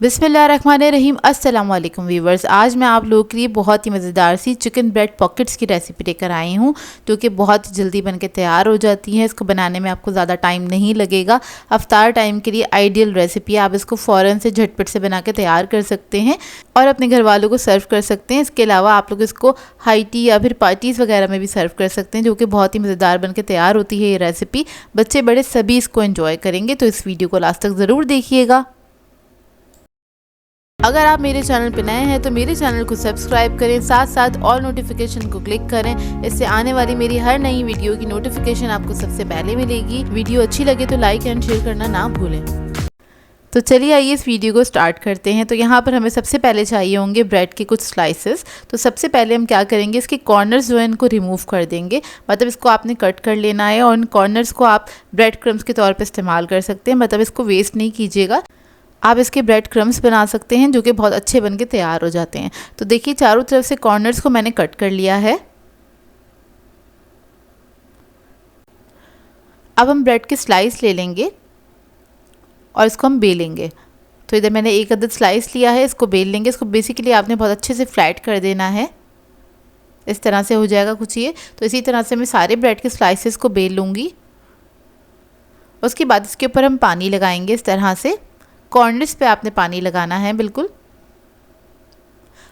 बिस्मिल्लाहिर्रहमानिर्रहीम। अस्सलाम वालेकुम वीवर्स। आज मैं आप लोगों के लिए बहुत ही मज़ेदार सी चिकन ब्रेड पॉकेट्स की रेसिपी लेकर आई हूँ, जो कि बहुत ही जल्दी बनके तैयार हो जाती है। इसको बनाने में आपको ज़्यादा टाइम नहीं लगेगा। अफ्तार टाइम के लिए आइडियल रेसिपी है। आप इसको फ़ौरन से झटपट से बना के तैयार कर सकते हैं और अपने घर वालों को सर्व कर सकते हैं। इसके अलावा आप लोग इसको हाई टी या फिर पार्टीज़ वगैरह में भी सर्व कर सकते हैं, जो कि बहुत ही मज़ेदार बनके तैयार होती है ये रेसिपी। बच्चे बड़े सभी इसको एंजॉय करेंगे, तो इस वीडियो को लास्ट तक ज़रूर देखिएगा। अगर आप मेरे चैनल पर नए हैं तो मेरे चैनल को सब्सक्राइब करें, साथ साथ ऑल नोटिफिकेशन को क्लिक करें। इससे आने वाली मेरी हर नई वीडियो की नोटिफिकेशन आपको सबसे पहले मिलेगी। वीडियो अच्छी लगे तो लाइक एंड शेयर करना ना भूलें। तो चलिए आइए इस वीडियो को स्टार्ट करते हैं। तो यहाँ पर हमें सबसे पहले चाहिए होंगे ब्रेड के कुछ स्लाइसेस। तो सबसे पहले हम क्या करेंगे, इसके कॉर्नर्स जो है इनको रिमूव कर देंगे। मतलब इसको आपने कट कर लेना है और इन कॉर्नर्स को आप ब्रेड क्रम्स के तौर पर इस्तेमाल कर सकते हैं। मतलब इसको वेस्ट नहीं कीजिएगा। आप इसके ब्रेड क्रम्स बना सकते हैं, जो कि बहुत अच्छे बनके तैयार हो जाते हैं। तो देखिए चारों तरफ से कॉर्नर्स को मैंने कट कर लिया है। अब हम ब्रेड के स्लाइस ले लेंगे और इसको हम बेलेंगे। तो इधर मैंने एक अदद स्लाइस लिया है, इसको बेल लेंगे। इसको बेसिकली आपने बहुत अच्छे से फ्लैट कर देना है। इस तरह से हो जाएगा कुछ ये। तो इसी तरह से मैं सारे ब्रेड के स्लाइसेस को बेल लूँगी। उसके बाद इसके ऊपर हम पानी लगाएंगे। इस तरह से कॉर्नर्स पे आपने पानी लगाना है, बिल्कुल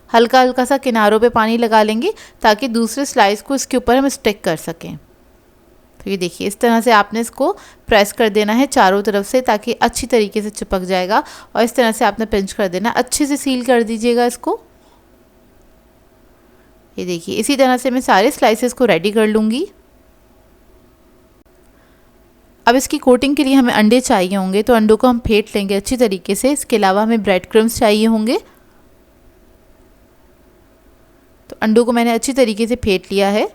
हल्का हल्का सा किनारों पे पानी लगा लेंगे, ताकि दूसरे स्लाइस को इसके ऊपर हम स्टिक कर सकें। तो ये देखिए इस तरह से आपने इसको प्रेस कर देना है चारों तरफ से, ताकि अच्छी तरीके से चिपक जाएगा। और इस तरह से आपने पिंच कर देना, अच्छे से सील कर दीजिएगा इसको। ये देखिए इसी तरह से मैं सारे स्लाइसेस को रेडी कर लूँगी। अब इसकी कोटिंग के लिए हमें अंडे चाहिए होंगे, तो अंडों को हम फेंट लेंगे अच्छी तरीके से। इसके अलावा हमें ब्रेड क्रम्स चाहिए होंगे। तो अंडों को मैंने अच्छी तरीके से फेंट लिया है।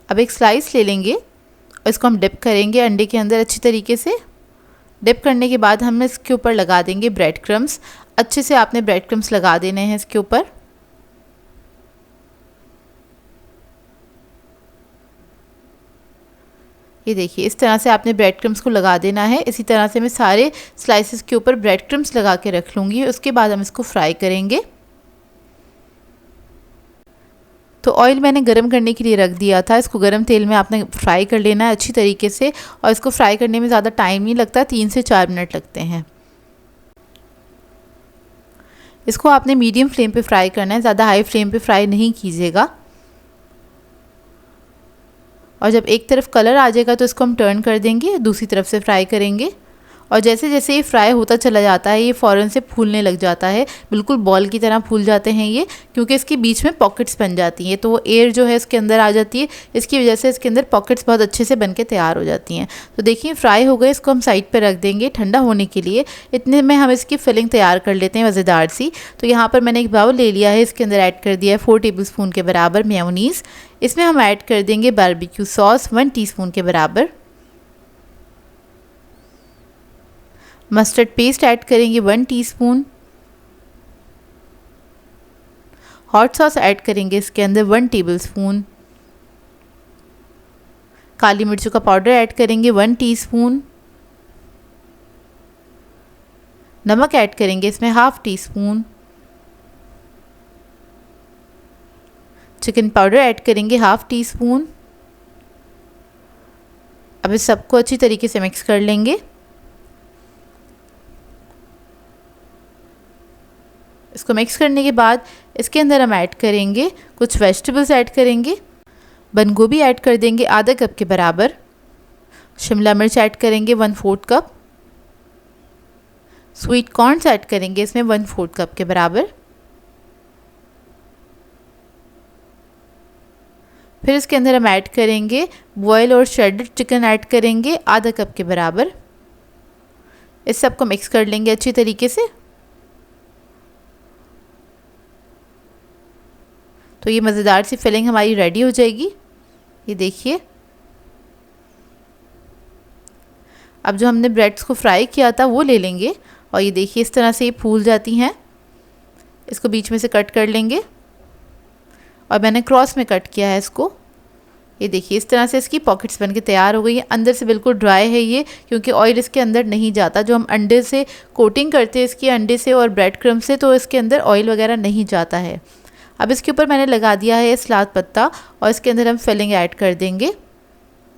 अब एक स्लाइस ले लेंगे और इसको हम डिप करेंगे अंडे के अंदर अच्छी तरीके से। डिप करने के बाद हम इसके ऊपर लगा देंगे ब्रेड क्रम्स। अच्छे से आपने ब्रेड क्रम्स लगा देने हैं इसके ऊपर। ये देखिए इस तरह से आपने ब्रेड क्रम्स को लगा देना है। इसी तरह से मैं सारे स्लाइसेस के ऊपर ब्रेड क्रम्स लगा के रख लूँगी। उसके बाद हम इसको फ्राई करेंगे। तो ऑयल मैंने गरम करने के लिए रख दिया था। इसको गरम तेल में आपने फ्राई कर लेना है अच्छी तरीके से। और इसको फ्राई करने में ज़्यादा टाइम नहीं लगता, 3 से 4 मिनट लगते हैं। इसको आपने मीडियम फ्लेम पे फ्राई करना है, ज़्यादा हाई फ्लेम पे फ्राई नहीं कीजिएगा। और जब एक तरफ कलर आ जाएगा तो इसको हम टर्न कर देंगे, दूसरी तरफ से फ्राई करेंगे। और जैसे जैसे ये फ्राई होता चला जाता है, ये फ़ौरन से फूलने लग जाता है। बिल्कुल बॉल की तरह फूल जाते हैं ये, क्योंकि इसके बीच में पॉकेट्स बन जाती हैं। तो वो एयर जो है इसके अंदर आ जाती है, इसकी वजह से इसके अंदर पॉकेट्स बहुत अच्छे से बन के तैयार हो जाती हैं। तो देखिए फ्राई हो गए, इसको हम साइड पर रख देंगे ठंडा होने के लिए। इतने में हम इसकी फिलिंग तैयार कर लेते हैं मज़ेदार सी। तो यहाँ पर मैंने एक बाउल ले लिया है, इसके अंदर ऐड कर दिया है 4 टेबलस्पून के बराबर मेयोनीज़। इसमें हम ऐड कर देंगे बारबेक्यू सॉस 1 टीस्पून के बराबर। मस्टर्ड पेस्ट ऐड करेंगे 1 टीस्पून। हॉट सॉस ऐड करेंगे इसके अंदर 1 टेबलस्पून। काली मिर्चों का पाउडर ऐड करेंगे 1 टीस्पून। नमक ऐड करेंगे इसमें 1/2 टीस्पून। चिकन पाउडर ऐड करेंगे 1/2 टीस्पून। अब इस सबको अच्छी तरीके से मिक्स कर लेंगे। इसको मिक्स करने के बाद इसके अंदर हम ऐड करेंगे कुछ वेजिटेबल्स ऐड करेंगे। बंद गोभी ऐड कर देंगे आधा कप के बराबर। शिमला मिर्च ऐड करेंगे 1/4 कप। स्वीट कॉर्न्स ऐड करेंगे इसमें 1/4 कप के बराबर। फिर इसके अंदर हम ऐड करेंगे बॉयल और श्रेडेड चिकन ऐड करेंगे आधा कप के बराबर। इस सबको मिक्स कर लेंगे अच्छी तरीके से। तो ये मज़ेदार सी फिलिंग हमारी रेडी हो जाएगी। ये देखिए अब जो हमने ब्रेड्स को फ्राई किया था वो ले लेंगे। और ये देखिए इस तरह से ये फूल जाती हैं। इसको बीच में से कट कर लेंगे और मैंने क्रॉस में कट किया है इसको। ये देखिए इस तरह से इसकी पॉकेट्स बनके तैयार हो गई है। अंदर से बिल्कुल ड्राई है ये, क्योंकि ऑयल इसके अंदर नहीं जाता। जो हम अंडे से कोटिंग करते हैं इसकी, अंडे से और ब्रेड क्रम्ब से, तो इसके अंदर ऑयल वगैरह नहीं जाता है। अब इसके ऊपर मैंने लगा दिया है सलाद पत्ता और इसके अंदर हम फिलिंग ऐड कर देंगे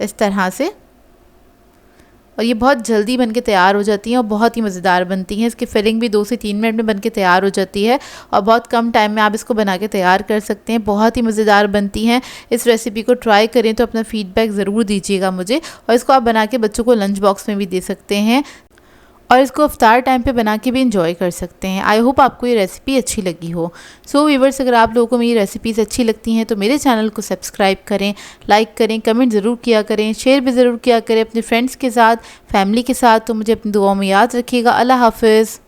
इस तरह से। और ये बहुत जल्दी बनके तैयार हो जाती हैं और बहुत ही मज़ेदार बनती हैं। इसकी फिलिंग भी 2 से 3 मिनट में बनके तैयार हो जाती है और बहुत कम टाइम में आप इसको बना के तैयार कर सकते हैं। बहुत ही मज़ेदार बनती हैं। इस रेसिपी को ट्राई करें तो अपना फीडबैक ज़रूर दीजिएगा मुझे। और इसको आप बना के बच्चों को लंच बॉक्स में भी दे सकते हैं और इसको इफ्तार टाइम पे बना के भी इंजॉय कर सकते हैं। आई होप आपको ये रेसिपी अच्छी लगी हो। सो व्यूअर्स, अगर आप लोगों को मेरी रेसिपीज़ अच्छी लगती हैं तो मेरे चैनल को सब्सक्राइब करें, लाइक करें, कमेंट ज़रूर किया करें, शेयर भी ज़रूर किया करें अपने फ्रेंड्स के साथ, फैमिली के साथ। तो मुझे अपनी दुआओं में याद रखिएगा। अल्लाह हाफ़िज़।